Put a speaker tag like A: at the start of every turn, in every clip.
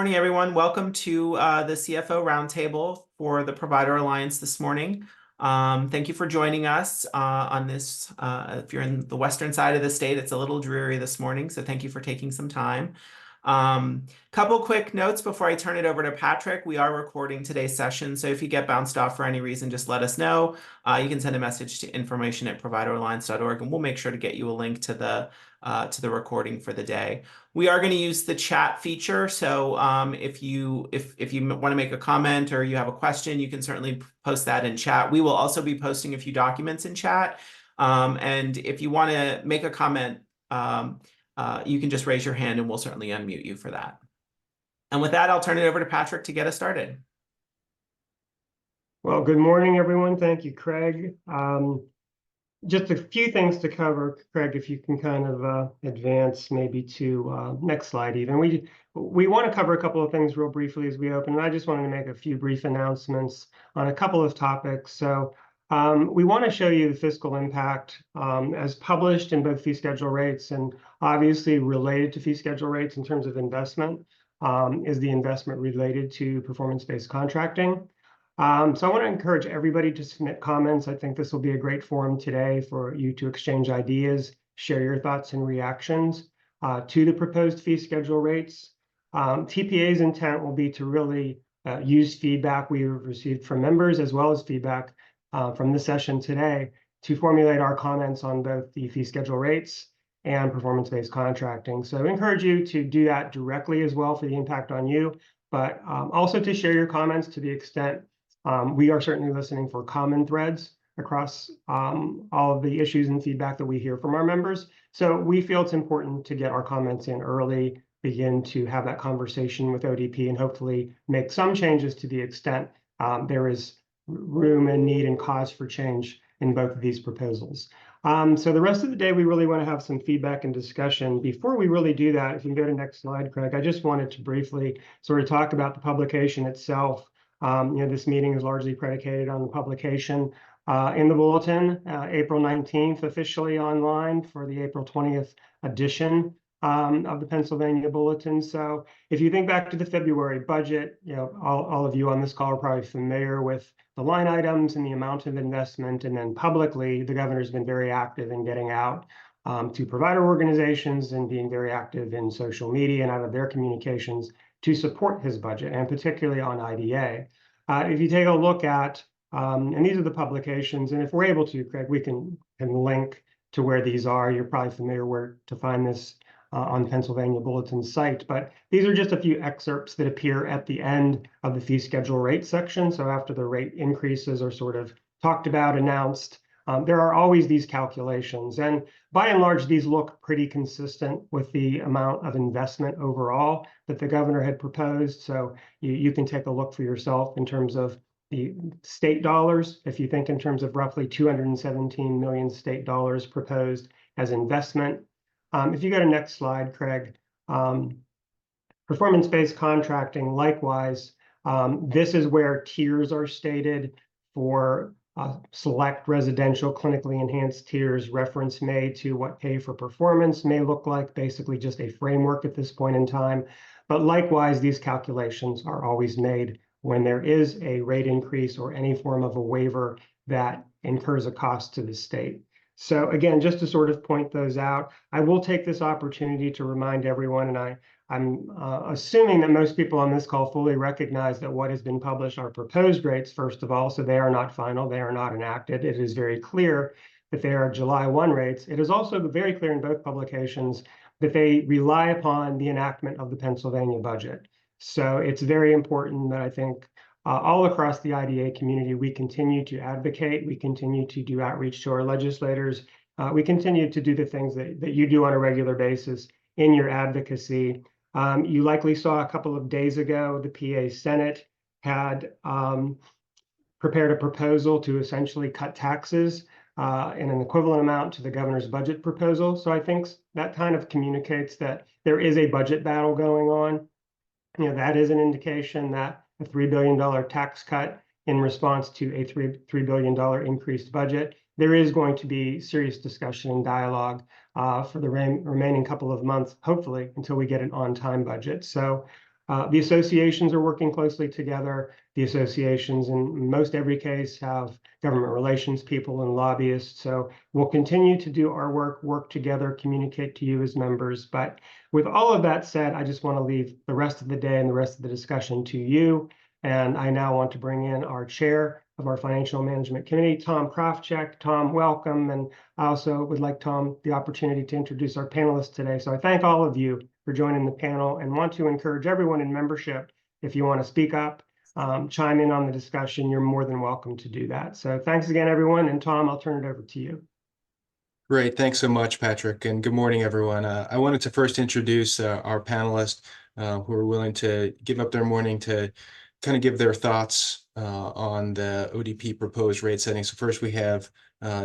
A: morning, everyone. Welcome to the CFO Roundtable for the Provider Alliance this morning. Thank you for joining us on this. If you're in the western side of the state, it's a little dreary this morning, so thank you for taking some time. Couple quick notes before I turn it over to Patrick. We are recording today's session, so if you get bounced off for any reason, just let us know. You can send a message to information@provideralliance.org, and we'll make sure to get you a link to the recording for the day. We are going to use the chat feature, so if you want to make a comment or you have a question, you can certainly post that in chat. We will also be posting a few documents in chat, and if you want to make a comment, you can just raise your hand and we'll certainly unmute you for that. And with that, I'll turn it over to Patrick to get us started.
B: Well, good morning, everyone. Thank you, Craig. Just a few things to cover, Craig, if you can kind of advance maybe to next slide even. We want to cover a couple of things real briefly as we open, and I just wanted to make a few brief announcements on a couple of topics. So we want to show you the fiscal impact as published in both fee schedule rates and obviously related to fee schedule rates in terms of investment is the investment related to performance-based contracting. So I want to encourage everybody to submit comments. I think this will be a great forum today for you to exchange ideas, share your thoughts and reactions to the proposed fee schedule rates. TPA's intent will be to really use feedback we have received from members as well as feedback from the session today to formulate our comments on both the fee schedule rates and performance-based contracting. So I encourage you to do that directly as well for the impact on you, but also to share your comments to the extent we are certainly listening for common threads across all of the issues and feedback that we hear from our members. So we feel it's important to get our comments in early, begin to have that conversation with ODP, and hopefully make some changes to the extent there is room and need and cause for change in both of these proposals. So the rest of the day, we really want to have some feedback and discussion. Before we really do that, if you can go to next slide, Craig, I just wanted to briefly sort of talk about the publication itself. This meeting is largely predicated on the publication in the bulletin, April 19th, officially online for the April 20th edition of the Pennsylvania Bulletin. So if you think back to the February budget, all of you on this call are probably familiar with the line items and the amount of investment. And then publicly, the governor's been very active in getting out to provider organizations and being very active in social media and out of their communications to support his budget, and particularly on IDA. If you take a look at, and these are the publications, and if we're able to, Craig, we can link to where these are. You're probably familiar where to find this on the Pennsylvania Bulletin site, but these are just a few excerpts that appear at the end of the fee schedule rate section. So after the rate increases are sort of talked about, announced, there are always these calculations. And by and large, these look pretty consistent with the amount of investment overall that the governor had proposed. So you can take a look for yourself in terms of the state dollars. If you think in terms of roughly 217 million state dollars proposed as investment. If you go to next slide, Craig, performance-based contracting, likewise, this is where tiers are stated for select residential clinically enhanced tiers, reference made to what pay for performance may look like, basically just a framework at this point in time. But likewise, these calculations are always made when there is a rate increase or any form of a waiver that incurs a cost to the state. So again, just to sort of point those out, I will take this opportunity to remind everyone, and I'm assuming that most people on this call fully recognize that what has been published are proposed rates, first of all, so they are not final, they are not enacted. It is very clear that they are July 1 rates. It is also very clear in both publications that they rely upon the enactment of the Pennsylvania budget. So it's very important that I think all across the IDA community, we continue to advocate, we continue to do outreach to our legislators, we continue to do the things that you do on a regular basis in your advocacy. You likely saw a couple of days ago, the PA Senate had prepared a proposal to essentially cut taxes in an equivalent amount to the governor's budget proposal. So I think that kind of communicates that there is a budget battle going on. That is an indication that a $3 billion tax cut in response to a $3 billion increased budget. There is going to be serious discussion and dialogue for the remaining couple of months, hopefully, until we get an on-time budget. So The associations are working closely together. The associations in most every case have government relations people and lobbyists. So we'll continue to do our work together, communicate to you as members. But with all of that said, I just want to leave the rest of the day and the rest of the discussion to you. And I now want to bring in our chair of our Financial Management Committee, Tom Krafchek. Tom, welcome. And I also would like Tom the opportunity to introduce our panelists today. So I thank all of you for joining the panel and want to encourage everyone in membership, if you want to speak up, chime in on the discussion, you're more than welcome to do that. So thanks again, everyone. And Tom, I'll turn it over to you.
C: Great. Thanks so much, Patrick, and good morning, everyone. I wanted to first introduce our panelists who are willing to give up their morning to kind of give their thoughts on the ODP proposed rate setting. So first we have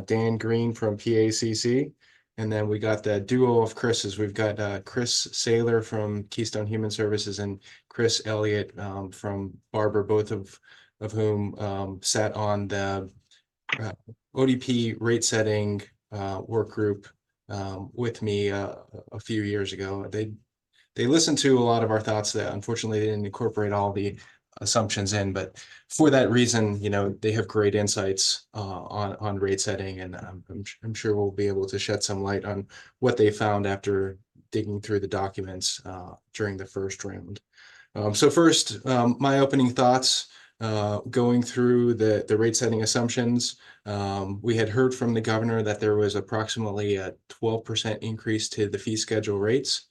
C: Dan Green from PACC, and then we got the duo of Chris's. We've got Chris Saylor from Keystone Human Services and Chris Elliott from Barber, both of whom sat on the ODP rate setting work group with me a few years ago. They listened to a lot of our thoughts that unfortunately they didn't incorporate all the assumptions in, but for that reason, you know, they have great insights on rate setting, and I'm sure we'll be able to shed some light on what they found after digging through the documents during the first round. So first, my opening thoughts. Going through the rate setting assumptions, we had heard from the governor that there was approximately a 12% increase to the fee schedule rates.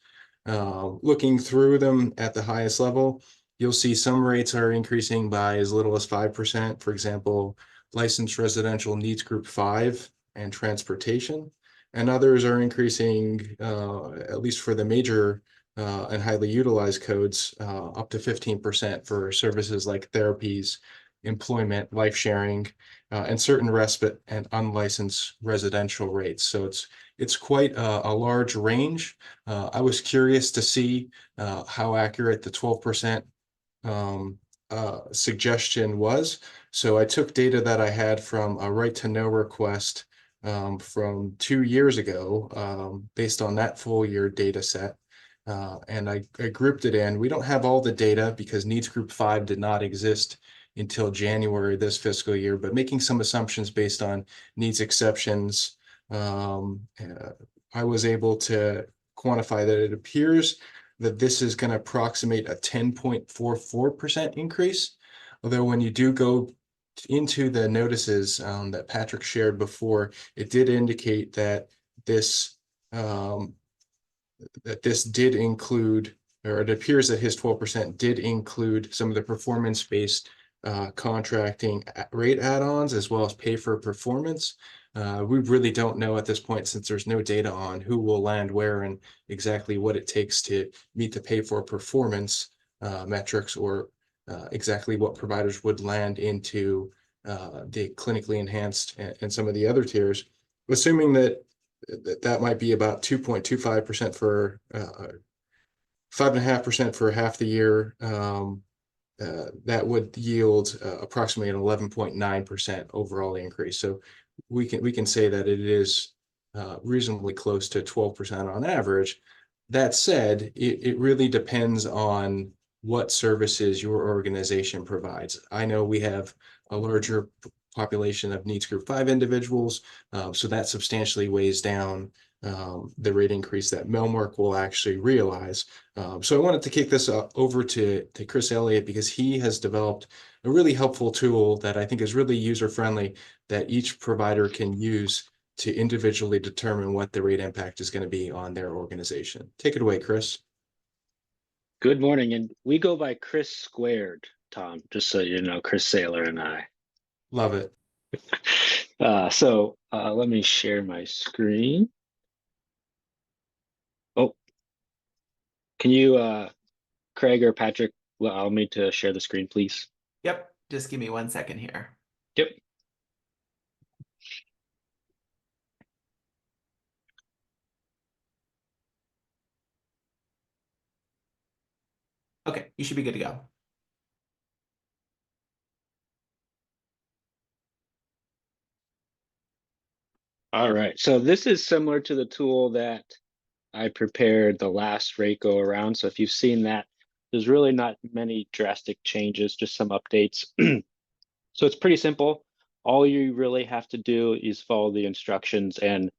C: Looking through them at the highest level, you'll see some rates are increasing by as little as 5%. For example, licensed residential needs group 5 and transportation, and others are increasing, at least for the major and highly utilized codes, up to 15% for services like therapies, employment, life sharing, and certain respite and unlicensed residential rates. So it's quite a large range. I was curious to see how accurate the 12% suggestion was. So I took data that I had from a right to know request from 2 years ago, based on that full year data set. And I grouped it in. We don't have all the data because needs group 5 did not exist until January this fiscal year, but making some assumptions based on needs exceptions, I was able to quantify that it appears that this is going to approximate a 10.44% increase. Although when you do go into the notices that Patrick shared before, it did indicate that this did include, or it appears that his 12% did include some of the performance-based contracting rate add-ons as well as pay for performance. We really don't know at this point, since there's no data on who will land where and exactly what it takes to meet the pay for performance metrics, or exactly what providers would land into the clinically enhanced and some of the other tiers. Assuming that might be about 2.25% for 5.5% for half the year. That would yield approximately an 11.9% overall increase. So we can say that it is reasonably close to 12% on average. That said, it really depends on what services your organization provides. I know we have a larger population of needs group 5 individuals, so that substantially weighs down the rate increase that Melmark will actually realize. So I wanted to kick this over to Chris Elliott, because he has developed a really helpful tool that I think is really user-friendly, that each provider can use to individually determine what the rate impact is going to be on their organization. Take it away, Chris.
D: Good morning, and we go by Chris Squared, Tom, just so you know, Chris Saylor and I.
C: Love it.
D: So let me share my screen. Oh, can you, Craig or Patrick, allow me to share the screen, please?
A: Yep, just give me 1 second here.
D: Yep.
A: Okay, you should be good to go.
D: All right, so this is similar to the tool that I prepared the last rate go around. So if you've seen that, There's really not many drastic changes, just some updates. So it's pretty simple. All you really have to do is follow the instructions. And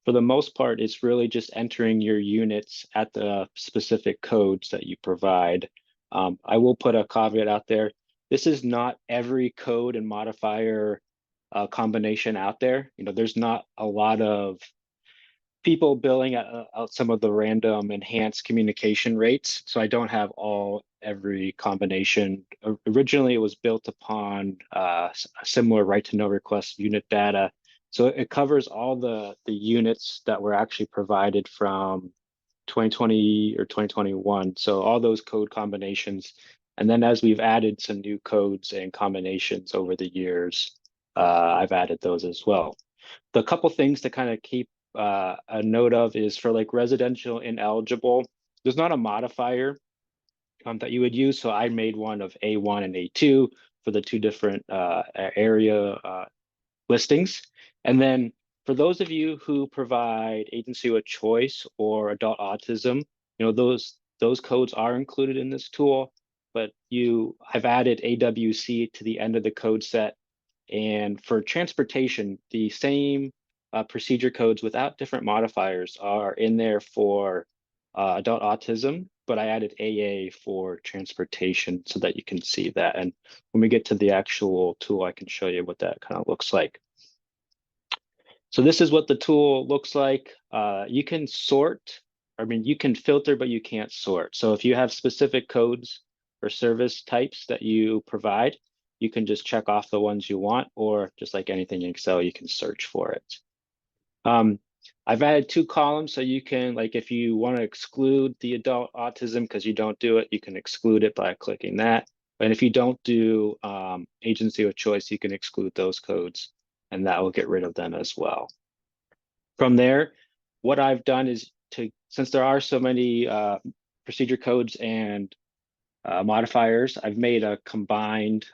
D: for the most part, it's really just entering your units at the specific codes that you provide. I will put a caveat out there. This is not every code and modifier combination out there. There's not a lot of people billing out some of the random enhanced communication rates. So I don't have every combination. Originally, it was built upon a similar right to know request unit data. So it covers all the units that were actually provided from 2020 or 2021. So all those code combinations. And then as we've added some new codes and combinations over the years, I've added those as well. The couple things to kind of keep a note of is for like residential ineligible, there's not a modifier that you would use. So I made one of A1 and A2 for the two different area listings. And then for those of you who provide agency with choice or adult autism, those codes are included in this tool, but I've added AWC to the end of the code set. And for transportation, the same procedure codes without different modifiers are in there for adult autism, but I added AA for transportation so that you can see that. And when we get to the actual tool, I can show you what that kind of looks like. So this is what the tool looks like. You can sort, you can filter, but you can't sort. So if you have specific codes or service types that you provide, you can just check off the ones you want, or just like anything in Excel, you can search for it. I've added 2 columns, so you can, like, if you want to exclude the adult autism because you don't do it, you can exclude it by clicking that. And if you don't do agency of choice, you can exclude those codes, and that will get rid of them as well. From there, what I've done is since there are so many procedure codes and modifiers, I've made a combined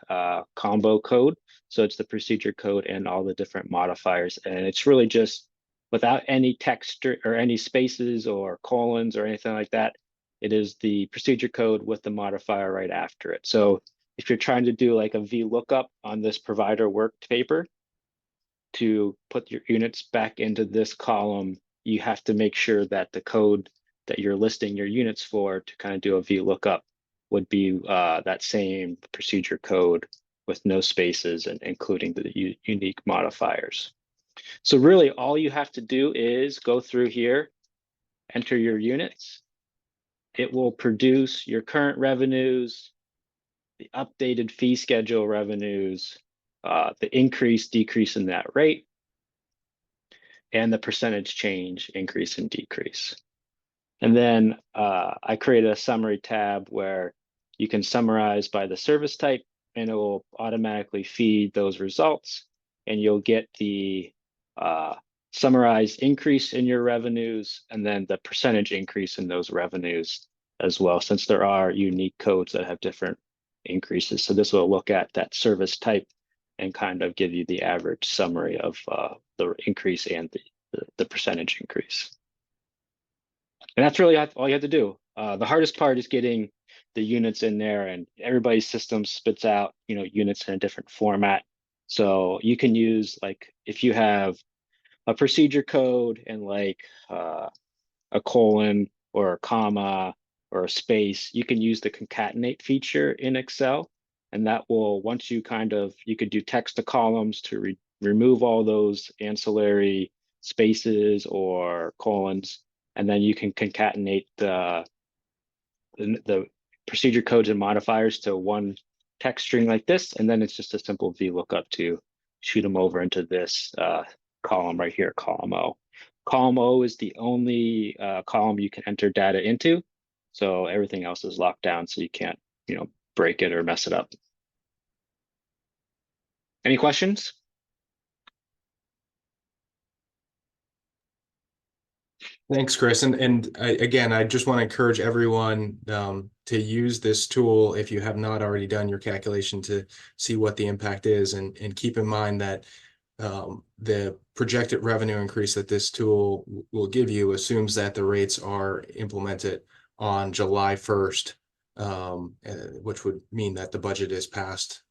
D: combo code. So it's the procedure code and all the different modifiers. And it's really just without any text or any spaces or colons or anything like that. It is the procedure code with the modifier right after it. So if you're trying to do like a VLOOKUP on this provider work paper to put your units back into this column, you have to make sure that the code that you're listing your units for to kind of do a VLOOKUP would be that same procedure code with no spaces and including the unique modifiers. So really all you have to do is go through here, enter your units. It will produce your current revenues, the updated fee schedule revenues, the increase, decrease in that rate, and the percentage change, increase and decrease. And then I created a summary tab where you can summarize by the service type, and it will automatically feed those results, and you'll get the summarized increase in your revenues and then the percentage increase in those revenues as well, since there are unique codes that have different increases. So this will look at that service type and kind of give you the average summary of the increase and the percentage increase. And that's really all you have to do. The hardest part is getting the units in there, and everybody's system spits out, units in a different format. So you can use, like, if you have a procedure code and like a colon or a comma or a space, you can use the concatenate feature in Excel. And that will, once you could do text to columns to remove all those ancillary spaces or colons. And then you can concatenate the procedure codes and modifiers to one text string like this. And then it's just a simple VLOOKUP to shoot them over into this column right here, column O. Column O is the only column you can enter data into. So everything else is locked down, so you can't, break it or mess it up. Any questions?
C: Thanks, Chris. And again, I just want to encourage everyone to use this tool if you have not already done your calculation to see what the impact is, and keep in mind that the projected revenue increase that this tool will give you assumes that the rates are implemented on July 1st which would mean that the budget is passed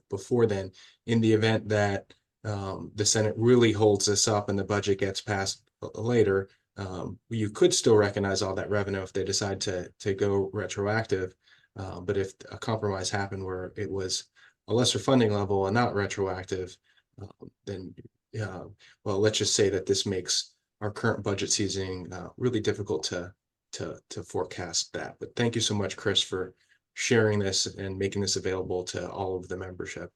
C: before then. In the event that the Senate really holds this up and the budget gets passed later, you could still recognize all that revenue if they decide to go retroactive. But if a compromise happened where it was a lesser funding level and not retroactive, then well, let's just say that this makes our current budget season really difficult to forecast that. But thank you so much, Chris, for sharing this and making this available to all of the membership.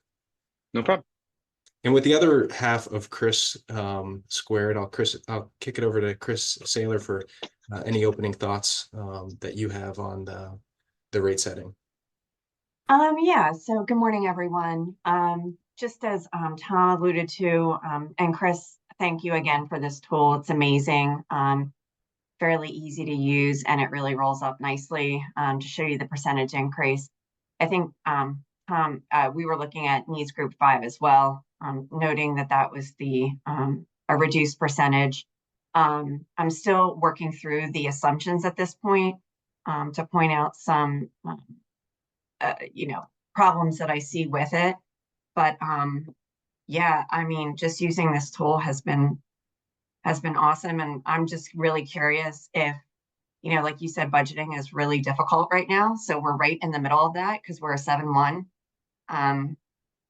D: No problem.
C: And with the other half of Chris squared, I'll kick it over to Chris Saylor for any opening thoughts that you have on the rate setting.
E: Yeah, so good morning, everyone. Just as Tom alluded to, and Chris, thank you again for this tool. It's amazing, fairly easy to use, and it really rolls up nicely to show you the percentage increase. I think, Tom, we were looking at needs group 5 as well, noting that that was a reduced percentage. I'm still working through the assumptions at this point to point out some problems that I see with it. But yeah, I mean, just using this tool has been awesome. And I'm just really curious if, like you said, budgeting is really difficult right now. So we're right in the middle of that because we're a 7/1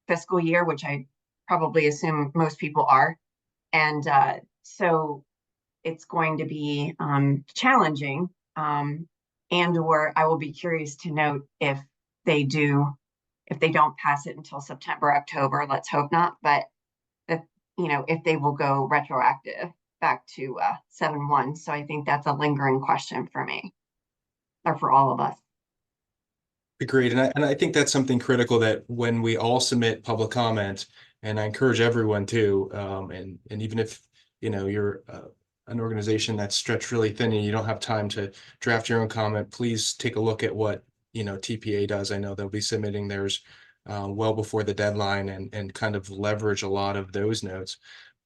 E: fiscal year, which I probably assume most people are. And so it's going to be challenging. Or I will be curious to note if they don't pass it until September, October, let's hope not, but if they will go retroactive back to 7/1. So I think that's a lingering question for me, or for all of us.
C: Agreed. And I think that's something critical that when we all submit public comment, and I encourage everyone to, and even if, you're an organization that's stretched really thin and you don't have time to draft your own comment, please take a look at what, TPA does. I know they'll be submitting theirs well before the deadline and kind of leverage a lot of those notes.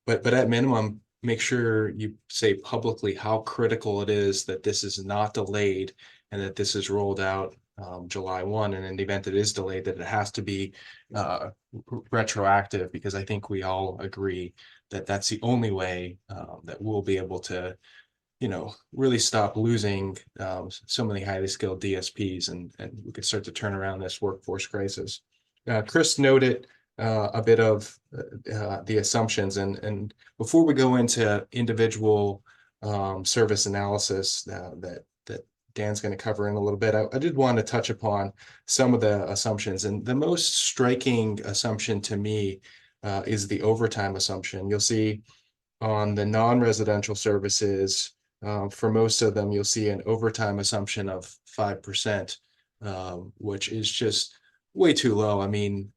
C: But at minimum, make sure you say publicly how critical it is that this is not delayed and that this is rolled out July 1, and in the event it is delayed, that it has to be retroactive, because I think we all agree that that's the only way that we'll be able to, really stop losing so many highly skilled DSPs, and we could start to turn around this workforce crisis. Chris noted a bit of the assumptions, and before we go into individual service analysis that Dan's going to cover in a little bit, I did want to touch upon some of the assumptions. And the most striking assumption to me is the overtime assumption. You'll see on the non-residential services, for most of them, you'll see an overtime assumption of 5%, which is just way too low. I mean,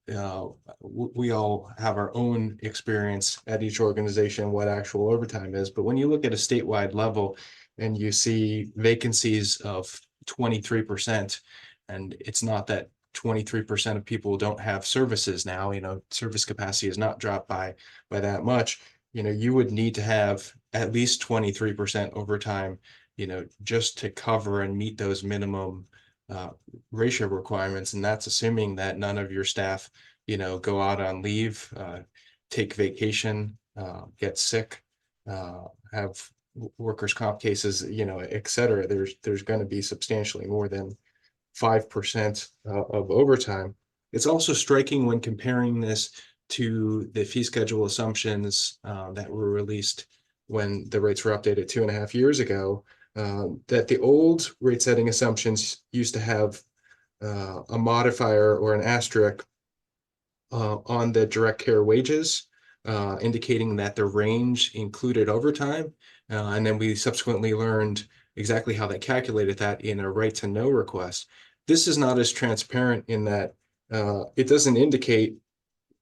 C: we all have our own experience at each organization what actual overtime is. But when you look at a statewide level, and you see vacancies of 23%, and it's not that 23% of people don't have services now, service capacity has not dropped by that much. You would need to have at least 23% overtime, just to cover and meet those minimum ratio requirements. And that's assuming that none of your staff, go out on leave, take vacation, get sick, have workers' comp cases, et cetera. There's going to be substantially more than 5% of overtime. It's also striking when comparing this to the fee schedule assumptions that were released when the rates were updated 2.5 years ago, that the old rate setting assumptions used to have a modifier or an asterisk on the direct care wages, indicating that the range included overtime. And then we subsequently learned exactly how they calculated that in a right to know request. This is not as transparent in that it doesn't indicate,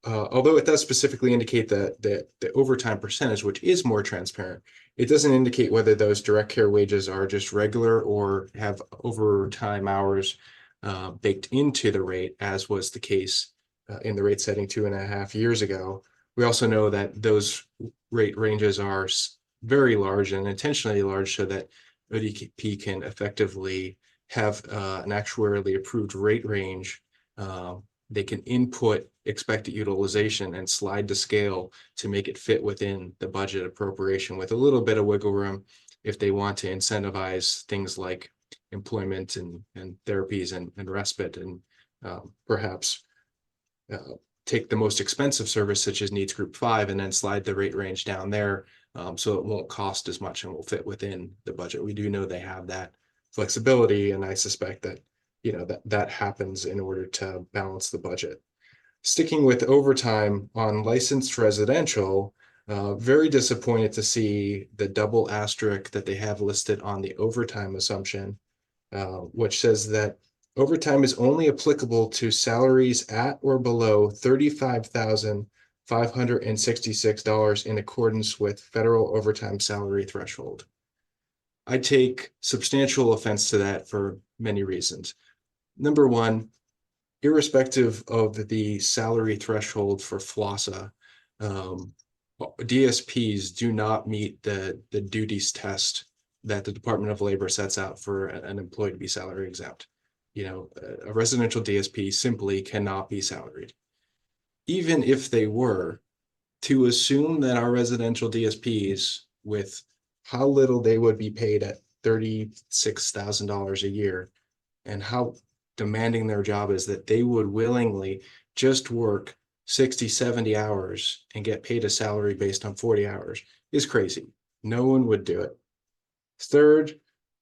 C: although it does specifically indicate the overtime percentage, which is more transparent. It doesn't indicate whether those direct care wages are just regular or have overtime hours baked into the rate, as was the case in the rate setting 2.5 years ago. We also know that those rate ranges are very large and intentionally large so that ODP can effectively have an actuarially approved rate range, they can input expected utilization and slide the scale to make it fit within the budget appropriation with a little bit of wiggle room if they want to incentivize things like employment and therapies and respite, and perhaps take the most expensive service such as needs group 5 and then slide the rate range down there, so it won't cost as much and will fit within the budget. We do know they have that flexibility, and I suspect that that happens in order to balance the budget. Sticking with overtime on licensed residential, very disappointed to see the double asterisk that they have listed on the overtime assumption, which says that overtime is only applicable to salaries at or below $35,566 in accordance with federal overtime salary threshold. I take substantial offense to that for many reasons. Number one, irrespective of the salary threshold for FLOSSA, DSPs do not meet the duties test that the Department of Labor sets out for an employee to be salary exempt. A residential DSP simply cannot be salaried. Even if they were, to assume that our residential DSPs, with how little they would be paid at $36,000 a year, and how demanding their job is, that they would willingly just work 60, 70 hours and get paid a salary based on 40 hours is crazy. No one would do it. Third,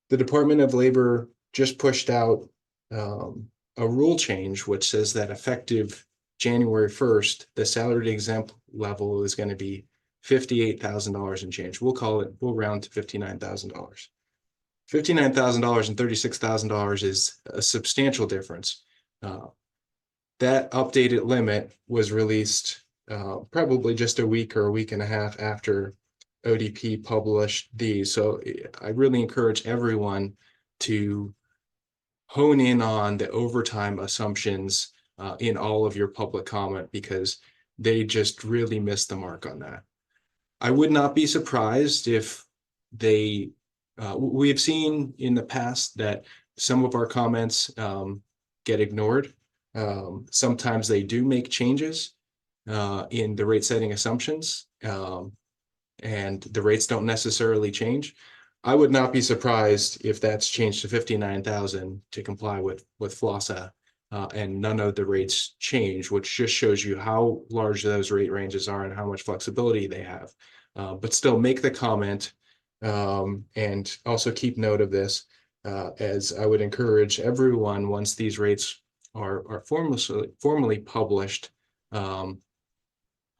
C: the Department of Labor just pushed out a rule change which says that effective January 1st, the salaried exempt level is going to be $58,000 and change. We'll round to $59,000. $59,000 and $36,000 is a substantial difference. That updated limit was released probably just a week or a week and a half after ODP published these. So I really encourage everyone to hone in on the overtime assumptions in all of your public comment, because they just really missed the mark on that. I would not be surprised if we have seen in the past that some of our comments get ignored. Sometimes they do make changes in the rate setting assumptions, and the rates don't necessarily change. I would not be surprised if that's changed to 59,000 to comply with FLOSSA, and none of the rates change, which just shows you how large those rate ranges are and how much flexibility they have. But still, make the comment, and also keep note of this, as I would encourage everyone, once these rates are formally published in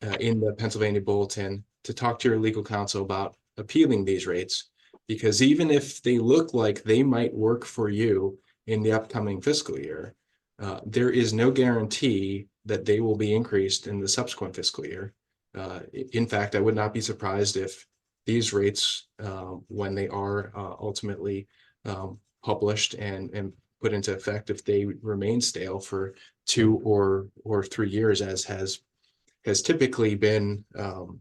C: the Pennsylvania Bulletin, to talk to your legal counsel about appealing these rates, because even if they look like they might work for you in the upcoming fiscal year, there is no guarantee that they will be increased in the subsequent fiscal year. In fact, I would not be surprised if these rates, when they are ultimately published and put into effect, if they remain stale for 2 or 3 years, as has typically been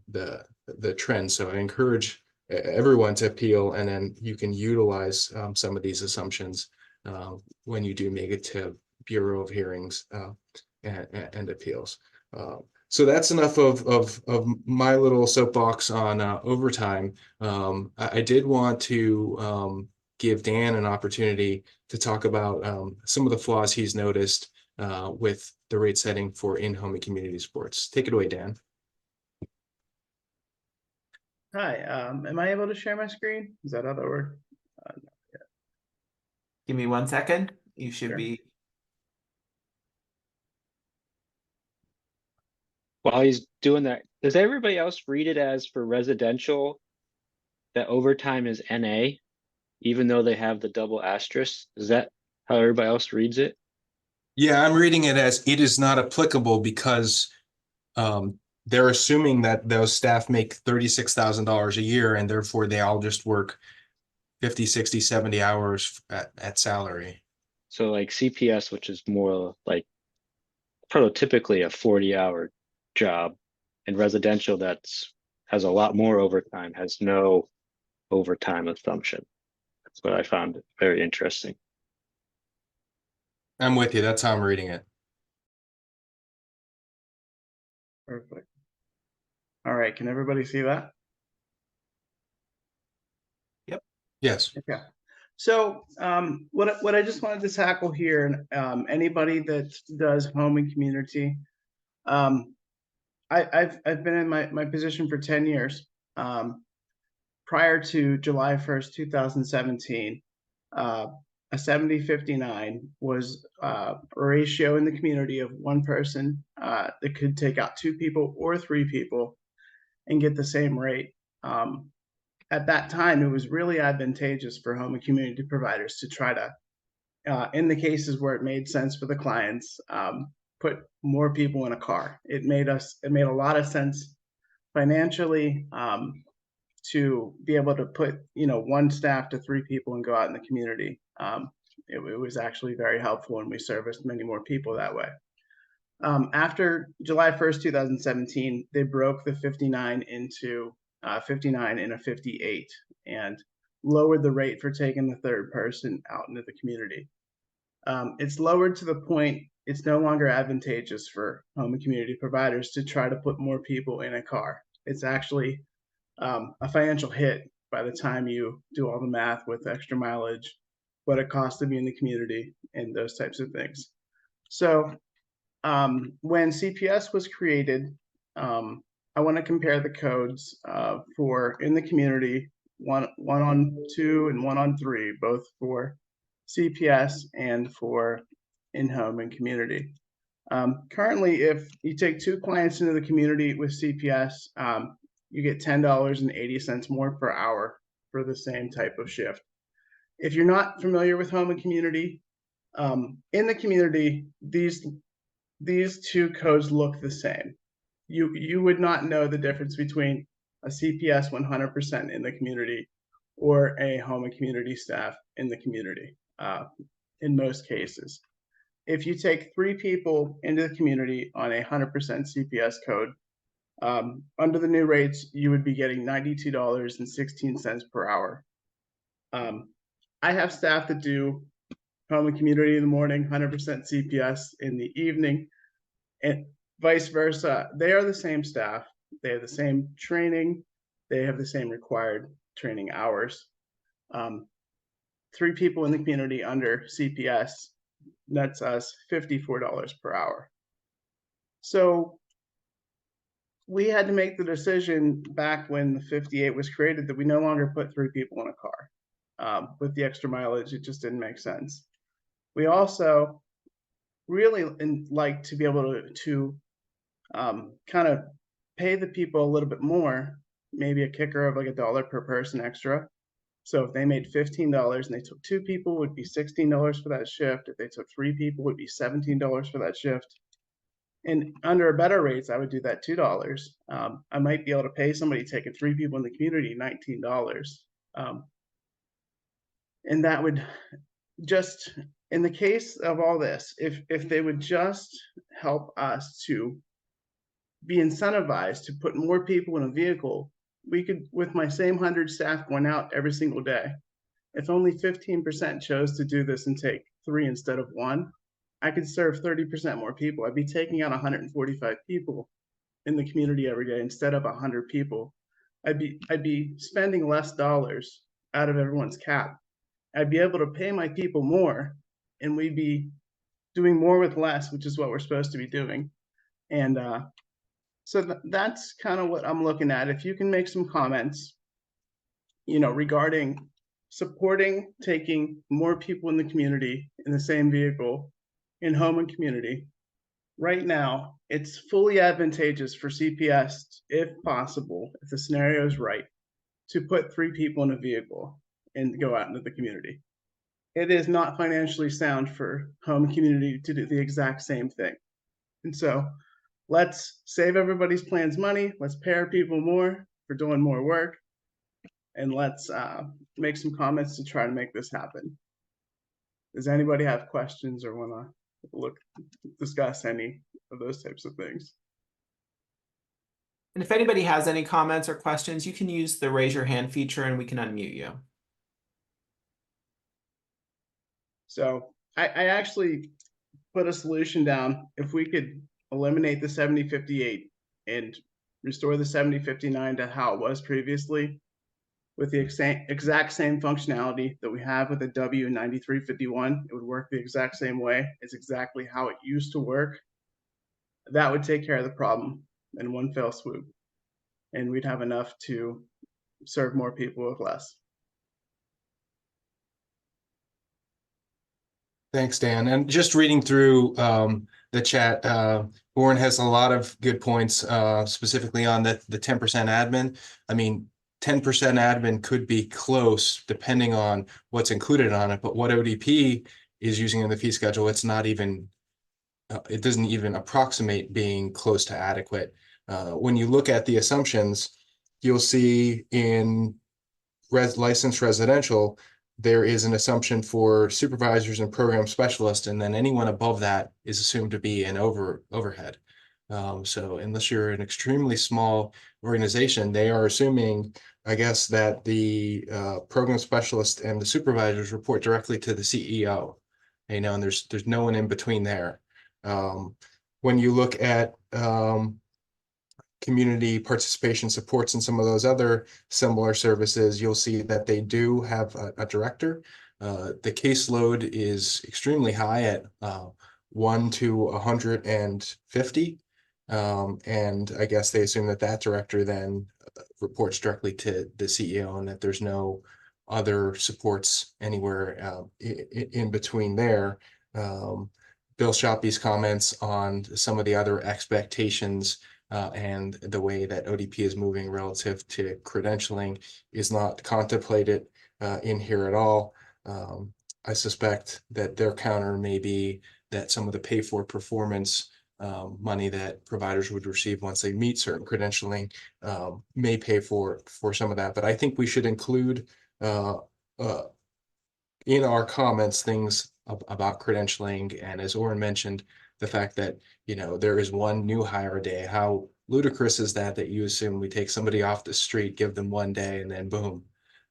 C: the trend. So I encourage everyone to appeal, and then you can utilize some of these assumptions when you do make it to Bureau of Hearings and Appeals. So that's enough of my little soapbox on overtime. I did want to give Dan an opportunity to talk about some of the flaws he's noticed with the rate setting for in-home and community sports. Take it away, Dan.
F: Hi, am I able to share my screen? Is that how that works? No.
A: Give me 1 second. You should
F: Sure.
A: be.
D: While he's doing that, does everybody else read it as, for residential, that overtime is NA, even though they have the double asterisk? Is that how everybody else reads it?
C: Yeah, I'm reading it as it is not applicable because they're assuming that those staff make $36,000 a year, and therefore they all just work 50, 60, 70 hours at salary.
D: So like CPS, which is more like prototypically a 40-hour job, and residential has a lot more overtime, has no overtime assumption. That's what I found very interesting.
C: I'm with you. That's how I'm reading it.
F: Perfect. All right, can everybody see that?
C: Yes.
F: Okay. So what I just wanted to tackle here, anybody that does home and community, I've been in my position for 10 years. Prior to July 1st, 2017, a 70-59 was a ratio in the community of one person that could take out 2 people or 3 people and get the same rate. At that time, it was really advantageous for home and community providers to try to, in the cases where it made sense for the clients, put more people in a car. It made a lot of sense financially, to be able to put, 1 staff to 3 people and go out in the community. It was actually very helpful, and we serviced many more people that way. After July 1st, 2017, they broke the 59 into 59 and a 58 and lowered the rate for taking the third person out into the community. It's lowered to the point it's no longer advantageous for home and community providers to try to put more people in a car. It's actually a financial hit by the time you do all the math with extra mileage, what it costs to be in the community, and those types of things. So when CPS was created, I want to compare the codes for in the community, one on 2 and 1 on 3, both for CPS and for in-home and community. Currently, if you take 2 clients into the community with CPS, you get $10.80 more per hour for the same type of shift. If you're not familiar with home and community, in the community, these 2 codes look the same. You would not know the difference between a CPS 100% in the community or a home and community staff in the community in most cases. If you take 3 people into the community on a 100% CPS code, under the new rates, you would be getting $92.16 per hour. I have staff that do home and community in the morning, 100% CPS in the evening, and vice versa. They are the same staff. They have the same training. They have the same required training hours. 3 people in the community under CPS nets us $54 per hour. So we had to make the decision back when the 58 was created that we no longer put 3 people in a car. With the extra mileage, it just didn't make sense. We also really like to be able to kind of pay the people a little bit more, maybe a kicker of like $1 per person extra. So if they made $15 and they took 2 people, it would be $16 for that shift. If they took 3 people, it would be $17 for that shift. And under better rates, I would do that $2. I might be able to pay somebody taking 3 people in the community $19. And that would just, in the case of all this, if they would just help us to be incentivized to put more people in a vehicle, we could, with my same 100 staff going out every single day, if only 15% chose to do this and take 3 instead of 1, I could serve 30% more people. I'd be taking out 145 people in the community every day instead of 100 people. I'd be spending less dollars out of everyone's cap. I'd be able to pay my people more, and we'd be doing more with less, which is what we're supposed to be doing. And so that's kind of what I'm looking at. If you can make some comments, regarding supporting taking more people in the community in the same vehicle in home and community. Right now, it's fully advantageous for CPS, if possible, if the scenario is right, to put 3 people in a vehicle and go out into the community. It is not financially sound for home and community to do the exact same thing. And so let's save everybody's plans money. Let's pay our people more for doing more work. And let's make some comments to try to make this happen. Does anybody have questions or want to discuss any of those types of things?
A: And if anybody has any comments or questions, you can use the raise your hand feature and we can unmute you.
F: So I actually put a solution down. If we could eliminate the 7058 and restore the 7059 to how it was previously, with the exact same functionality that we have with the W9351, it would work the exact same way. It's exactly how it used to work. That would take care of the problem in one fell swoop, and we'd have enough to serve more people with less.
C: Thanks, Dan. And just reading through the chat, Warren has a lot of good points, specifically on the 10% admin. I mean, 10% admin could be close depending on what's included on it, but what ODP is using in the fee schedule, it's not even, it doesn't even approximate being close to adequate. When you look at the assumptions, you'll see in licensed residential, there is an assumption for supervisors and program specialists, and then anyone above that is assumed to be an overhead. So unless you're an extremely small organization, they are assuming, I guess, that the program specialist and the supervisors report directly to the CEO. You know, and there's no one in between there. When you look at community participation supports and some of those other similar services, you'll see that they do have a director. The caseload is extremely high at 1 to 150. And I guess they assume that that director then reports directly to the CEO and that there's no other supports anywhere in between there. Bill Shoppy's comments on some of the other expectations and the way that ODP is moving relative to credentialing is not contemplated in here at all. I suspect that their counter may be that some of the pay for performance money that providers would receive once they meet certain credentialing may pay for some of that. But I think we should include in our comments things about credentialing, and as Oren mentioned, the fact that, you know, there is one new hire a day. How ludicrous is that you assume we take somebody off the street, give them one day, and then boom,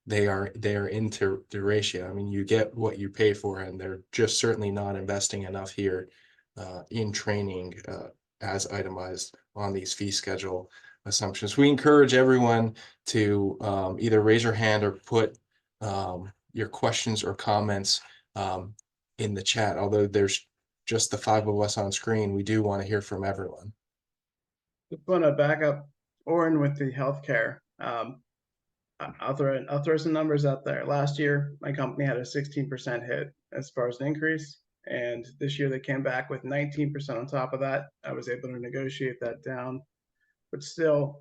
C: they are into the ratio. I mean, you get what you pay for, and they're just certainly not investing enough here in training as itemized on these fee schedule assumptions. We encourage everyone to either raise your hand or put your questions or comments in the chat. Although there's just the 5 of us on screen, we do want to hear from everyone.
F: Just want to back up Oren with the healthcare. I'll throw some numbers out there. Last year, my company had a 16% hit as far as an increase, and this year they came back with 19% on top of that. I was able to negotiate that down, but still,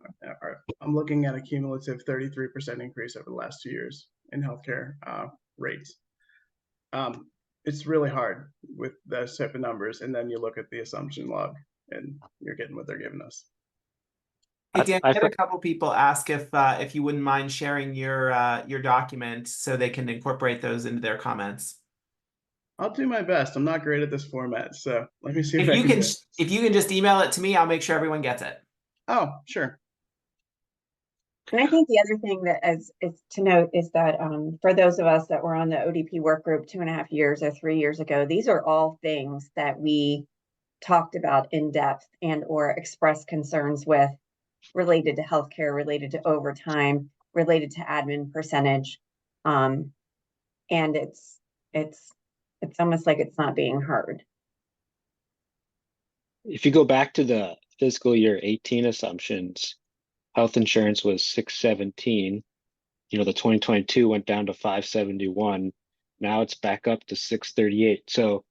F: I'm looking at a cumulative 33% increase over the last 2 years in healthcare rates. It's really hard with those type of numbers, and then you look at the assumption log, and you're getting what they're giving us.
A: Hey, Dan, I had a couple people ask if you wouldn't mind sharing your document so they can incorporate those into their comments.
F: I'll do my best. I'm not great at this format, so let me see
A: if you can. If you can just email it to me, I'll make sure everyone gets it.
F: Oh, sure.
E: And I think the other thing that is to note is that for those of us that were on the ODP work group 2.5 years or 3 years ago, these are all things that we talked about in depth and or expressed concerns with, related to healthcare, related to overtime, related to admin percentage. And it's almost like it's not being heard.
D: If you go back to the fiscal year 18 assumptions, health insurance was 617. You know, the 2022 went down to 571. Now it's back up to 638. So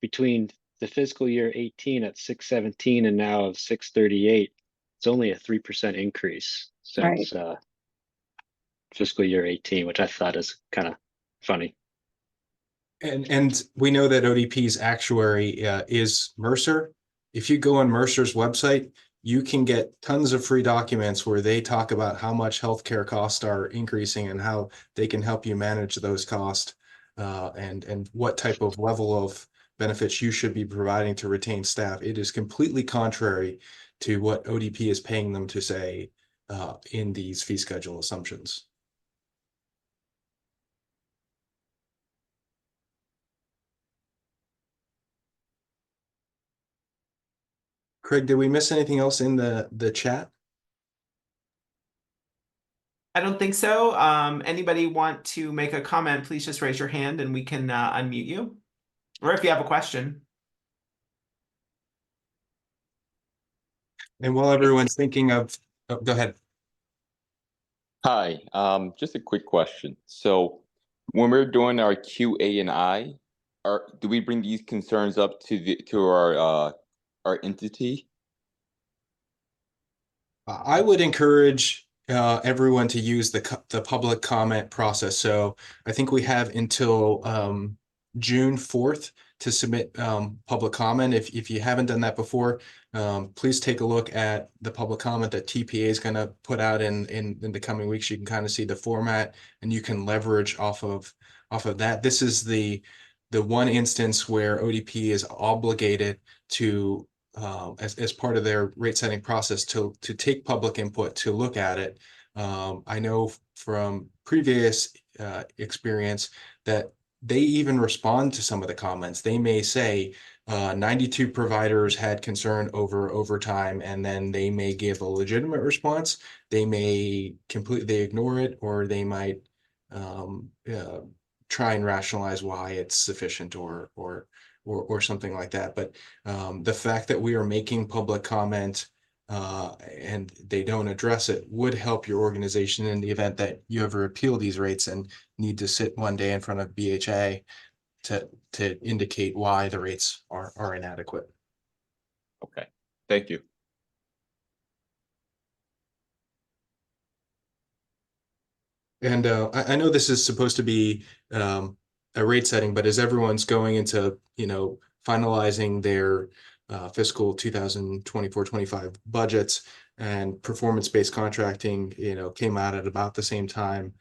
D: between the fiscal year 18 at 617 and now of 638, it's only a 3% increase since fiscal year 18, which I thought is kind of funny.
C: And we know that ODP's actuary is Mercer. If you go on Mercer's website, you can get tons of free documents where they talk about how much healthcare costs are increasing and how they can help you manage those costs and what type of level of benefits you should be providing to retain staff. It is completely contrary to what ODP is paying them to say in these fee schedule assumptions. Craig, did we miss anything else in the chat?
A: I don't think so. Anybody want to make a comment, please just raise your hand and we can unmute you. Or if you have a question.
C: And while everyone's thinking of, oh, go ahead.
G: Hi, just a quick question. So when we're doing our QA and I, do we bring these concerns up to our entity?
C: I would encourage everyone to use the public comment process. So I think we have until June 4th to submit public comment. If you haven't done that before, please take a look at the public comment that TPA is going to put out in the coming weeks. You can kind of see the format and you can leverage off of that. This is the one instance where ODP is obligated to as part of their rate setting process to take public input, to look at it. I know from previous experience that they even respond to some of the comments. They may say 92 providers had concern over overtime, and then they may give a legitimate response. They may completely ignore it, or they might try and rationalize why it's sufficient or something like that. But the fact that we are making public comment and they don't address it would help your organization in the event that you ever appeal these rates and need to sit one day in front of BHA to indicate why the rates are inadequate.
G: Okay, thank you.
C: And I know this is supposed to be a rate setting, but as everyone's going into, finalizing their fiscal 2024-25 budgets, and performance-based contracting, came out at about the same time,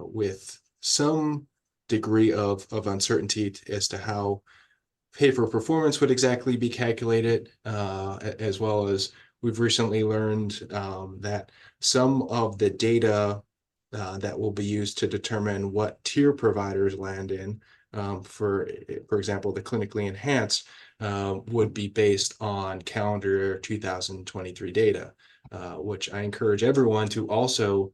C: with some degree of uncertainty as to how pay for performance would exactly be calculated, as well as we've recently learned that some of the data that will be used to determine what tier providers land in, for example, the clinically enhanced, would be based on calendar 2023 data, which I encourage everyone to also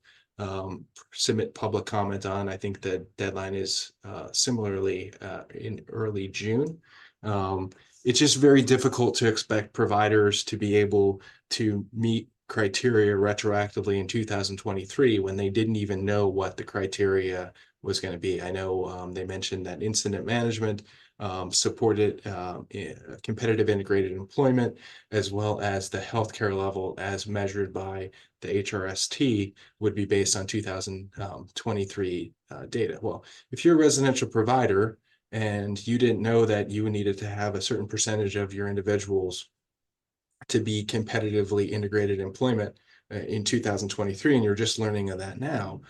C: submit public comment on. I think the deadline is similarly in early June. It's just very difficult to expect providers to be able to meet criteria retroactively in 2023 when they didn't even know what the criteria was going to be. I know they mentioned that incident management supported competitive integrated employment, as well as the healthcare level as measured by the HRST would be based on 2023 data. Well, if you're a residential provider and you didn't know that you needed to have a certain percentage of your individuals to be competitively integrated employment in 2023, and you're just learning of that now,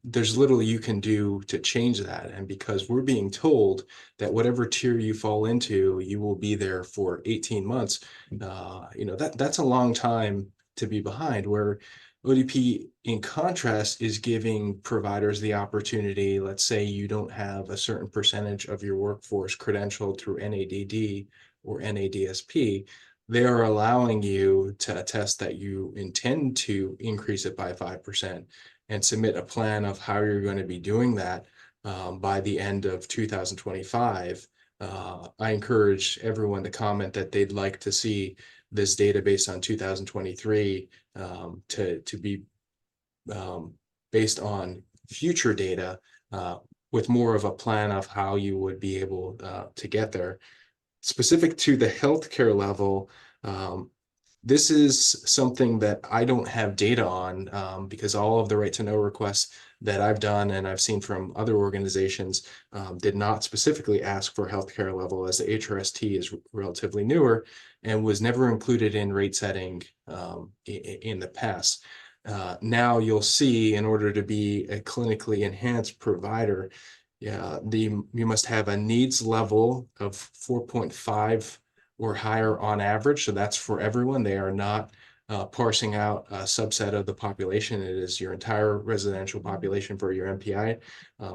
C: there's little you can do to change that. And because we're being told that whatever tier you fall into, you will be there for 18 months, that's a long time to be behind, where ODP, in contrast, is giving providers the opportunity. Let's say you don't have a certain percentage of your workforce credentialed through NADD or NADSP. They are allowing you to attest that you intend to increase it by 5% and submit a plan of how you're going to be doing that by the end of 2025. I encourage everyone to comment that they'd like to see this data based on 2023 to be based on future data with more of a plan of how you would be able to get there. Specific to the healthcare level, this is something that I don't have data on because all of the right to know requests that I've done and I've seen from other organizations did not specifically ask for healthcare level, as the HRST is relatively newer and was never included in rate setting in the past. Now you'll see, in order to be a clinically enhanced provider, you must have a needs level of 4.5 or higher on average. So that's for everyone. They are not parsing out a subset of the population. It is your entire residential population for your MPI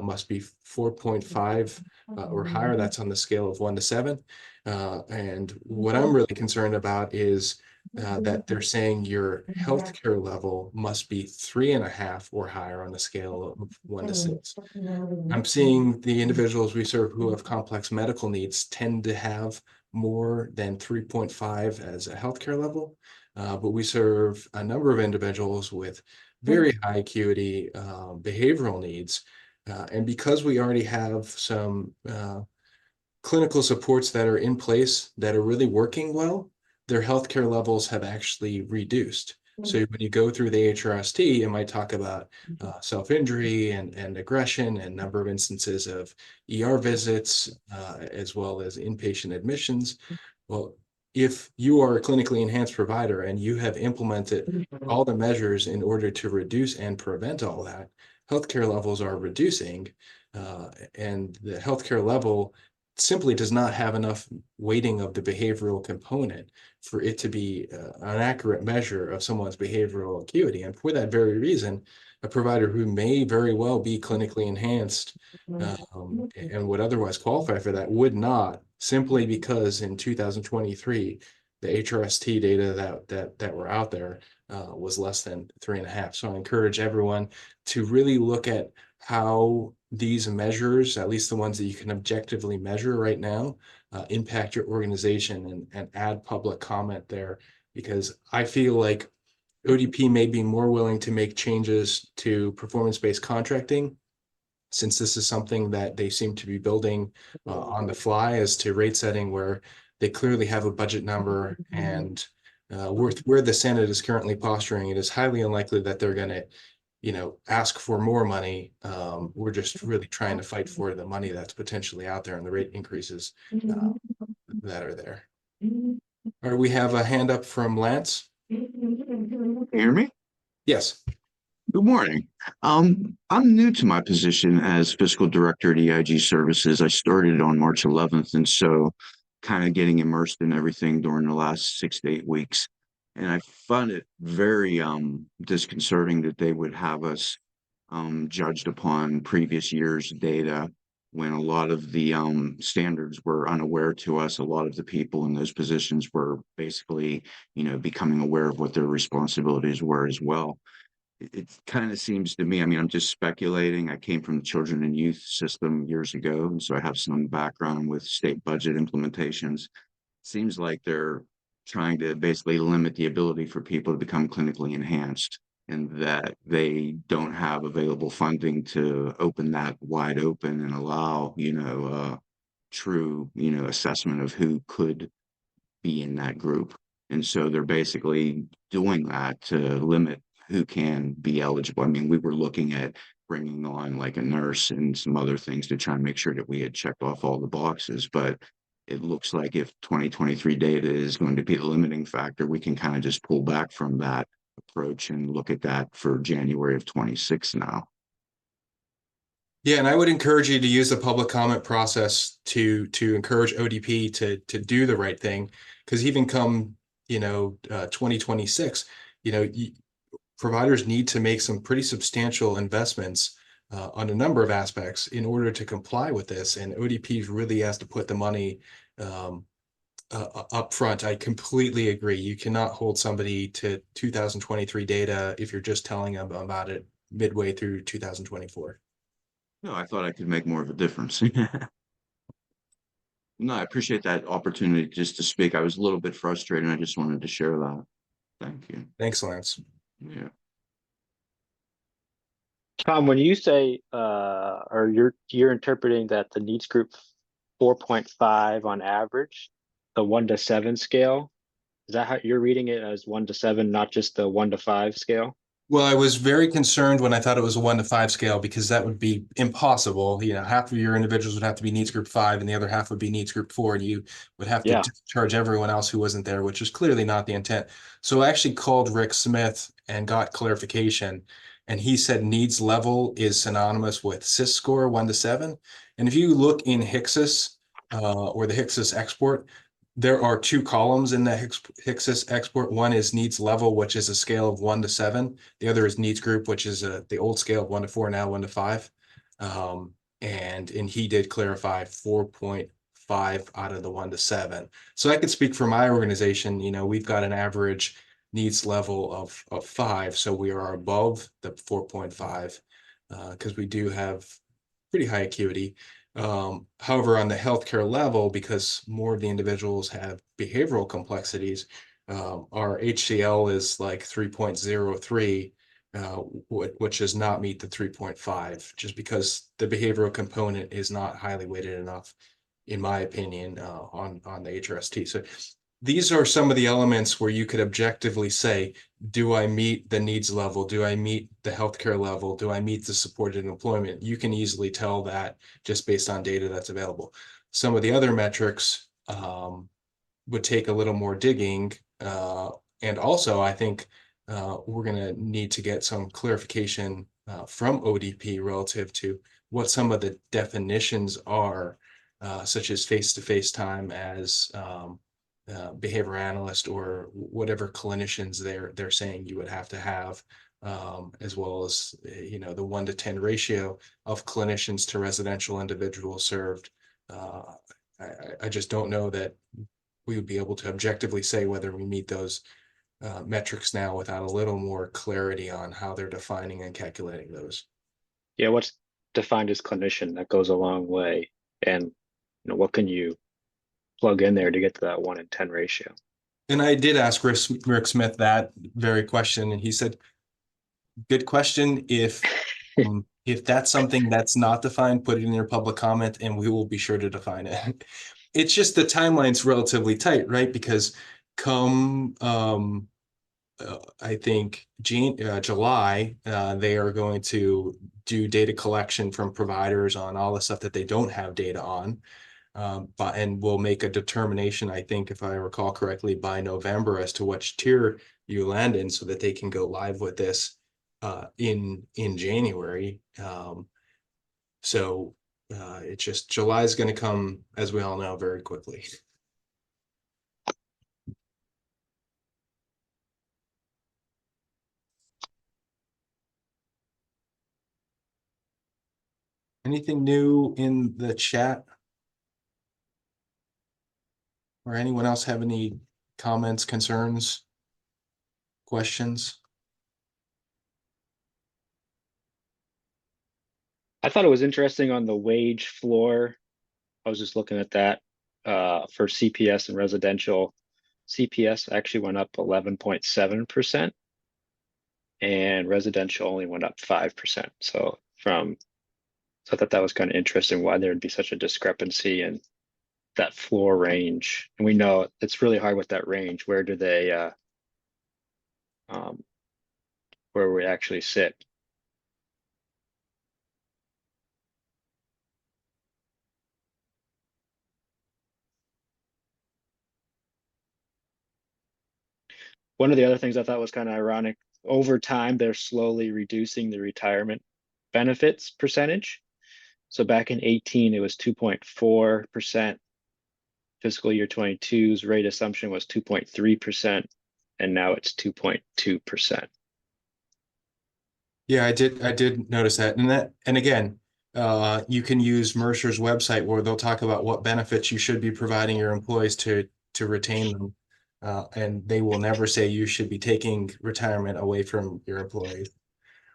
C: must be 4.5 or higher. That's on the scale of 1 to 7. And what I'm really concerned about is that they're saying your healthcare level must be 3.5 or higher on the scale of 1 to 6. I'm seeing the individuals we serve who have complex medical needs tend to have more than 3.5 as a healthcare level. But we serve a number of individuals with very high acuity behavioral needs. And because we already have some clinical supports that are in place that are really working well, their healthcare levels have actually reduced. So when you go through the HRST, it might talk about self-injury and aggression and number of instances of ER visits, as well as inpatient admissions. Well, if you are a clinically enhanced provider and you have implemented all the measures in order to reduce and prevent all that, healthcare levels are reducing, and the healthcare level simply does not have enough weighting of the behavioral component for it to be an accurate measure of someone's behavioral acuity. And for that very reason, a provider who may very well be clinically enhanced and would otherwise qualify for that would not, simply because in 2023, the HRST data that were out there was less than 3.5. So I encourage everyone to really look at how these measures, at least the ones that you can objectively measure right now, impact your organization and add public comment there, because I feel like ODP may be more willing to make changes to performance-based contracting, since this is something that they seem to be building on the fly as to rate setting, where they clearly have a budget number, and where the Senate is currently posturing, it is highly unlikely that they're going to ask for more money. We're just really trying to fight for the money that's potentially out there and the rate increases that are there. All right, we have a hand up from Lance.
H: Can you hear me?
C: Yes.
H: Good morning. I'm new to my position as fiscal director at EIG Services. I started on March 11th, and so kind of getting immersed in everything during the last 6 to 8 weeks. And I found it very disconcerting that they would have us judged upon previous year's data when a lot of the standards were unaware to us. A lot of the people in those positions were basically, becoming aware of what their responsibilities were as well. It kind of seems to me, I mean, I'm just speculating. I came from the children and youth system years ago, and so I have some background with state budget implementations. Seems like they're trying to basically limit the ability for people to become clinically enhanced, and that they don't have available funding to open that wide open and allow, true, assessment of who could be in that group. And so they're basically doing that to limit who can be eligible. I mean, we were looking at bringing on like a nurse and some other things to try and make sure that we had checked off all the boxes. But it looks like if 2023 data is going to be the limiting factor, we can kind of just pull back from that approach and look at that for January of 26 now.
C: Yeah, and I would encourage you to use the public comment process to encourage ODP to do the right thing, because even come 2026, providers need to make some pretty substantial investments on a number of aspects in order to comply with this, and ODP really has to put the money up front. I completely agree. You cannot hold somebody to 2023 data if you're just telling them about it midway through 2024.
H: No, I thought I could make more of a difference. No, I appreciate that opportunity just to speak. I was a little bit frustrated, and I just wanted to share that. Thank you.
C: Thanks, Lance.
H: Yeah.
D: Tom, when you say or you're interpreting that the needs group 4.5 on average, the 1 to 7 scale, is that how you're reading it, as 1 to 7, not just the 1 to 5 scale?
C: Well, I was very concerned when I thought it was a 1 to 5 scale, because that would be impossible. Half of your individuals would have to be needs group 5 and the other half would be needs group 4, and you would have to charge everyone else who wasn't there, which is clearly not the intent. So I actually called Rick Smith and got clarification, and he said needs level is synonymous with CIS score 1 to 7. And if you look in HCSIS or the HCSIS export, There are two columns in the HCSIS export. One is needs level, which is a scale of 1 to 7. The other is needs group, which is the old scale of 1 to 4, now 1 to 5. And he did clarify 4.5 out of the 1 to 7. So I could speak for my organization. You know, we've got an average needs level of 5, so we are above the 4.5 because we do have pretty high acuity. However, on the healthcare level, because more of the individuals have behavioral complexities, our HCL is like 3.03, which does not meet the 3.5, just because the behavioral component is not highly weighted enough, in my opinion, on the HRST. So these are some of the elements where you could objectively say, do I meet the needs level? Do I meet the healthcare level? Do I meet the supported employment? You can easily tell that just based on data that's available. Some of the other metrics would take a little more digging. And also, I think we're going to need to get some clarification from ODP relative to what some of the definitions are, such as face-to-face time as behavior analyst or whatever clinicians they're saying you would have to have, as well as you know, the 1 to 10 ratio of clinicians to residential individuals served. I just don't know that we would be able to objectively say whether we meet those metrics now without a little more clarity on how they're defining and calculating those.
D: Yeah, what's defined as clinician, that goes a long way. And you know, what can you plug in there to get to that 1 in 10 ratio?
C: And I did ask Rick Smith that very question, and he said, good question. If that's something that's not defined, put it in your public comment and we will be sure to define it. It's just the timeline's relatively tight, right? Because come I think July, they are going to do data collection from providers on all the stuff that they don't have data on. And we'll make a determination, I think, if I recall correctly, by November as to which tier you land in, so that they can go live with this in January. So it's just July is going to come, as we all know, very quickly. Anything new in the chat? Or anyone else have any comments, concerns, questions?
D: I thought it was interesting on the wage floor. I was just looking at that for CPS and residential. CPS actually went up 11.7%, and residential only went up 5%. So I thought that was kind of interesting, why there would be such a discrepancy in that floor range. And we know it's really hard with that range. Where do they where we actually sit? One of the other things I thought was kind of ironic, over time, they're slowly reducing the retirement benefits percentage. So back in 18, it was 2.4%. Fiscal year 22's rate assumption was 2.3%, and now it's 2.2%.
C: Yeah, I did notice that. And again, you can use Mercer's website where they'll talk about what benefits you should be providing your employees to retain them. And they will never say you should be taking retirement away from your employees.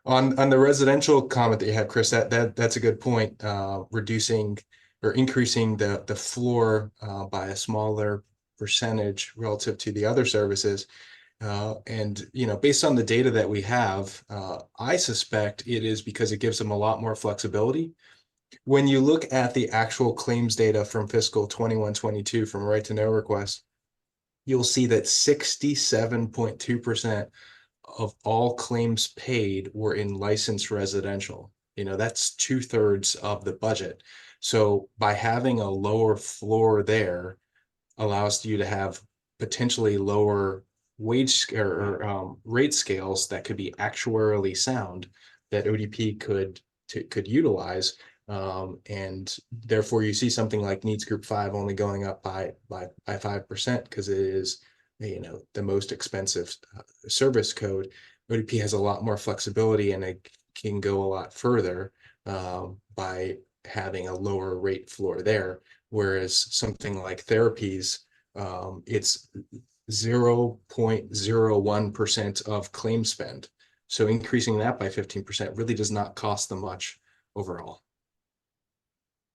C: On the residential comment that you had, Chris, that's a good point. Reducing or increasing the floor by a smaller percentage relative to the other services. And you know, based on the data that we have, I suspect it is because it gives them a lot more flexibility. When you look at the actual claims data from fiscal 21-22 from right to know requests, you'll see that 67.2% of all claims paid were in licensed residential. You know, that's 2/3 of the budget. So by having a lower floor there allows you to have potentially lower wage or rate scales that could be actuarially sound that ODP could utilize And therefore you see something like needs group 5 only going up by 5% because it is, the most expensive service code. ODP has a lot more flexibility and it can go a lot further by having a lower rate floor there. Whereas something like therapies, it's 0.01% of claim spend. So increasing that by 15% really does not cost them much overall.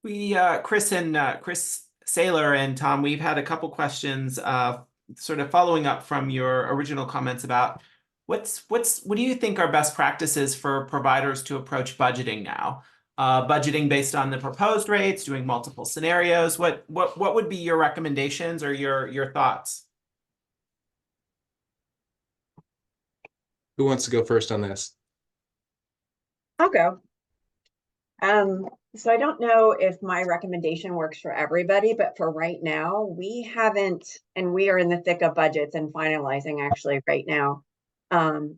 A: Chris Saylor and Tom, we've had a couple questions sort of following up from your original comments about what do you think are best practices for providers to approach budgeting now? Budgeting based on the proposed rates, doing multiple scenarios. What would be your recommendations or your thoughts?
C: Who wants to go first on this?
E: I'll go. So I don't know if my recommendation works for everybody, but for right now, we haven't, and we are in the thick of budgets and finalizing actually right now to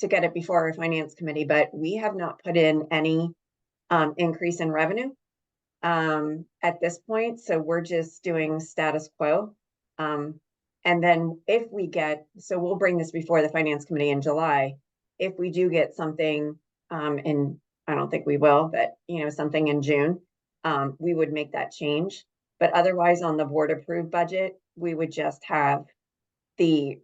E: get it before our finance committee, but we have not put in any increase in revenue at this point. So we're just doing status quo. And then if we get, so we'll bring this before the finance committee in July. If we do get something I don't think we will, but something in June, we would make that change. But otherwise on the board approved budget, we would just have the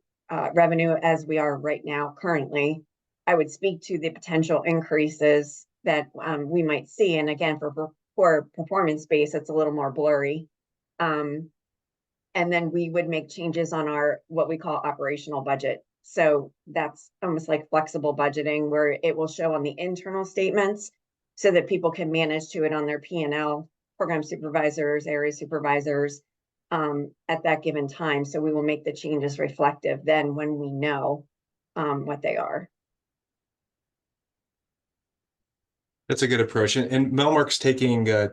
E: revenue as we are right now currently. I would speak to the potential increases that we might see. And again, for performance-based, it's a little more blurry. And then we would make changes on our, what we call operational budget. So that's almost like flexible budgeting where it will show on the internal statements so that people can manage to it on their P&L, program supervisors, area supervisors at that given time. So we will make the changes reflective then when we know what they are.
C: That's a good approach. And Melmark's taking a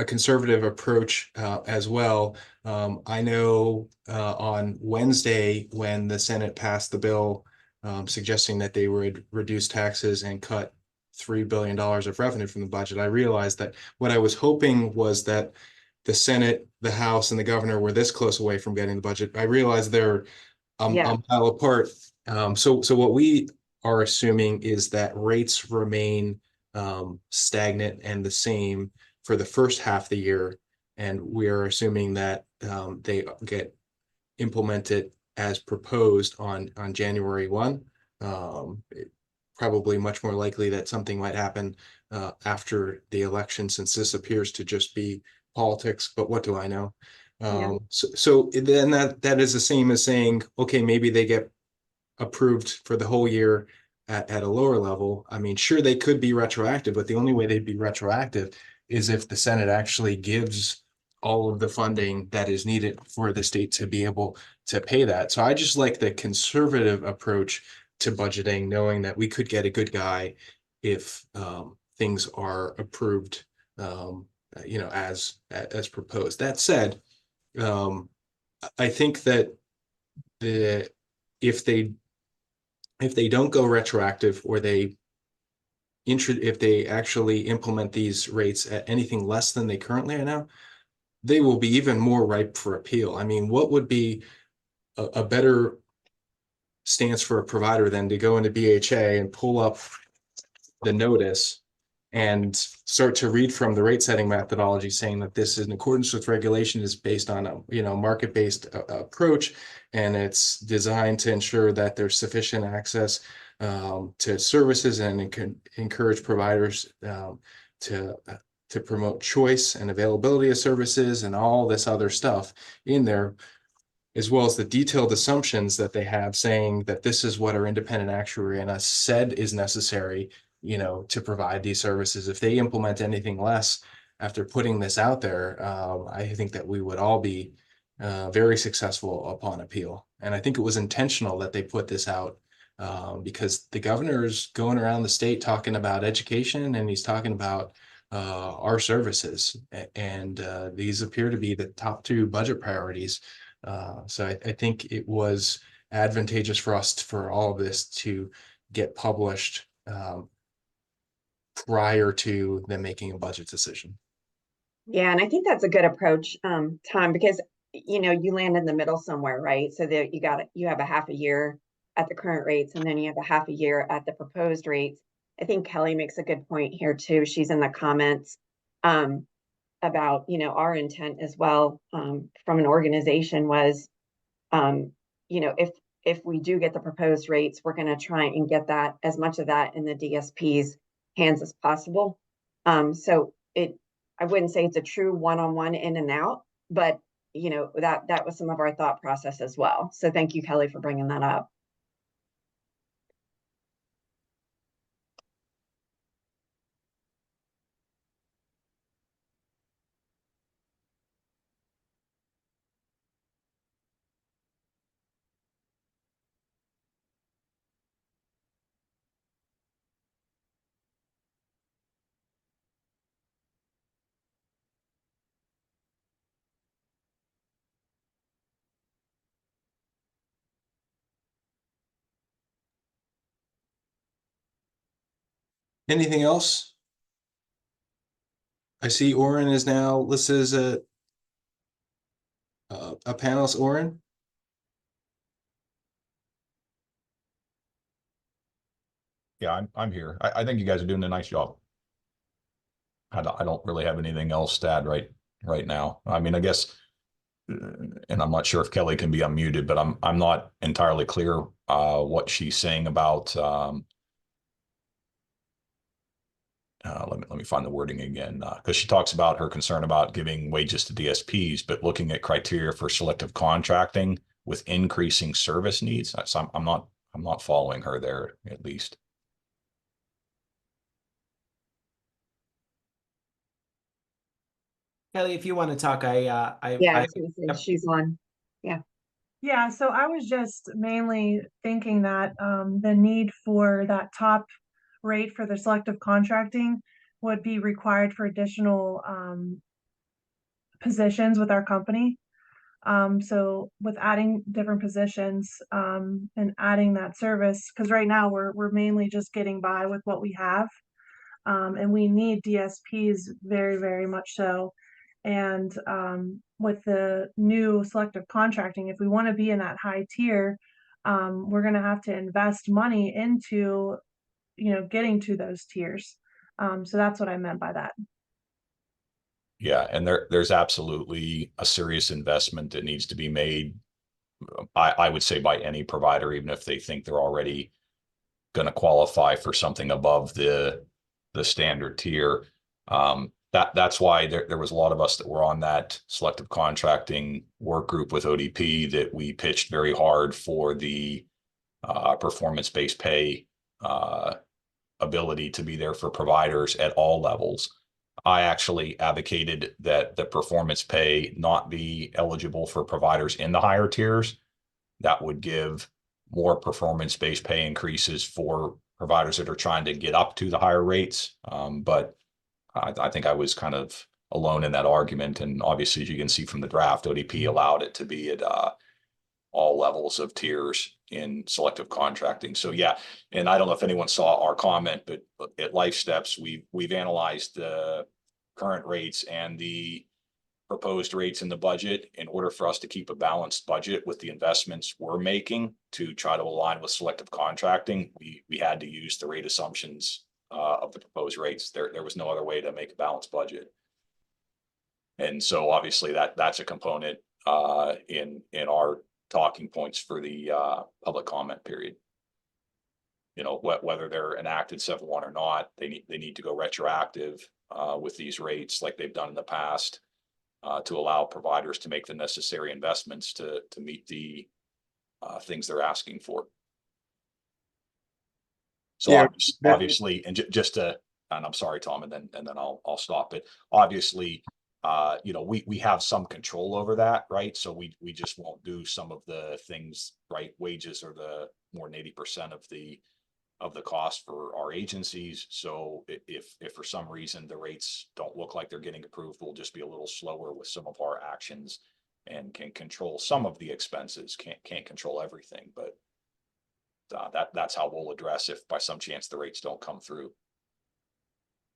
C: conservative approach as well. I know on Wednesday when the Senate passed the bill suggesting that they would reduce taxes and cut $3 billion of revenue from the budget, I realized that what I was hoping was that the Senate, the House, and the governor were this close away from getting the budget. I realized they're a mile apart. So what we are assuming is that rates remain stagnant and the same for the first half of the year, and we are assuming that they get implemented as proposed on January 1. Probably much more likely that something might happen after the election, since this appears to just be politics, but what do I know? So then that is the same as saying, okay, maybe they get approved for the whole year at a lower level. I mean, sure, they could be retroactive, but the only way they'd be retroactive is if the Senate actually gives all of the funding that is needed for the state to be able to pay that. So I just like the conservative approach to budgeting, knowing that we could get a good guy if things are approved, as proposed. That said, I think that if they don't go retroactive, or if they actually implement these rates at anything less than they currently are now, they will be even more ripe for appeal. I mean, what would be a better stance for a provider than to go into BHA and pull up the notice and start to read from the rate setting methodology saying that this is in accordance with regulation, is based on a market-based approach, and it's designed to ensure that there's sufficient access to services and encourage providers to promote choice and availability of services and all this other stuff in there, as well as the detailed assumptions that they have saying that this is what our independent actuary and us said is necessary, to provide these services. If they implement anything less after putting this out there, I think that we would all be very successful upon appeal. And I think it was intentional that they put this out because the governor's going around the state talking about education, and he's talking about our services. And these appear to be the top two budget priorities. So I think it was advantageous for us for all of this to get published prior to them making a budget decision.
E: Yeah, and I think that's a good approach, Tom, because you land in the middle somewhere, right? So that you have a half a year at the current rates, and then you have a half a year at the proposed rates. I think Kelly makes a good point here too. She's in the comments about our intent as well from an organization was if we do get the proposed rates, we're going to try and get that as much of that in the DSP's hands as possible. So I wouldn't say it's a true one-on-one in and out, but that was some of our thought process as well. So thank you, Kelly, for bringing that up.
C: Anything else? I see Oren is now listed as a panelist. Oren?
I: Yeah, I'm here. I think you guys are doing a nice job. I don't really have anything else to add right now. I mean, I guess, and I'm not sure if Kelly can be unmuted, but I'm not entirely clear what she's saying about let me find the wording again, because she talks about her concern about giving wages to DSPs, but looking at criteria for selective contracting with increasing service needs. So I'm not following her there, at least.
A: Kelly, if you want to talk,
E: Yeah, I was going to say
A: yep.
E: she's on. Yeah.
J: Yeah, so I was just mainly thinking that the need for that top rate for the selective contracting would be required for additional positions with our company. So with adding different positions and adding that service, because right now we're mainly just getting by with what we have. And we need DSPs very, very much so. And with the new selective contracting, if we want to be in that high tier, we're going to have to invest money into, getting to those tiers. So that's what I meant by that.
I: Yeah, and there's absolutely a serious investment that needs to be made. I would say by any provider, even if they think they're already going to qualify for something above the standard tier. That's why there was a lot of us that were on that selective contracting work group with ODP that we pitched very hard for the performance-based pay ability to be there for providers at all levels. I actually advocated that the performance pay not be eligible for providers in the higher tiers. That would give more performance-based pay increases for providers that are trying to get up to the higher rates. But I think I was kind of alone in that argument. And obviously, as you can see from the draft, ODP allowed it to be at all levels of tiers in selective contracting. So yeah, and I don't know if anyone saw our comment, but at Life Steps, we've analyzed the current rates and the proposed rates in the budget in order for us to keep a balanced budget with the investments we're making to try to align with selective contracting. We had to use the rate assumptions of the proposed rates. There was no other way to make a balanced budget. And so obviously that's a component in our talking points for the public comment period. Whether they're enacted 7/1 or not, they need to go retroactive with these rates like they've done in the past to allow providers to make the necessary investments to meet the things they're asking for. So
C: Yeah,
I: obviously, and just to, and I'm sorry, Tom, and then I'll stop it. Obviously, we have some control over that, right? So we just won't do some of the things, right? Wages are the more than 80% of the cost for our agencies. So if for some reason the rates don't look like they're getting approved, we'll just be a little slower with some of our actions and can control some of the expenses. Can't control everything, but that's how we'll address if by some chance the rates don't come through.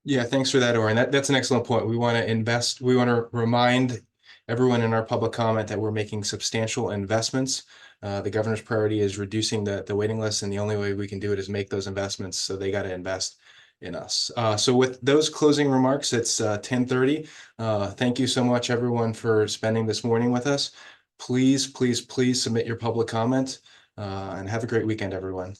C: Yeah, thanks for that, Orin. That's an excellent point. We want to invest, we want to remind everyone in our public comment that we're making substantial investments. The governor's priority is reducing the waiting list, and the only way we can do it is make those investments. So they got to invest in us. So with those closing remarks, it's 10:30. Thank you so much, everyone, for spending this morning with us. Please, please, please submit your public comment, and have a great weekend, everyone.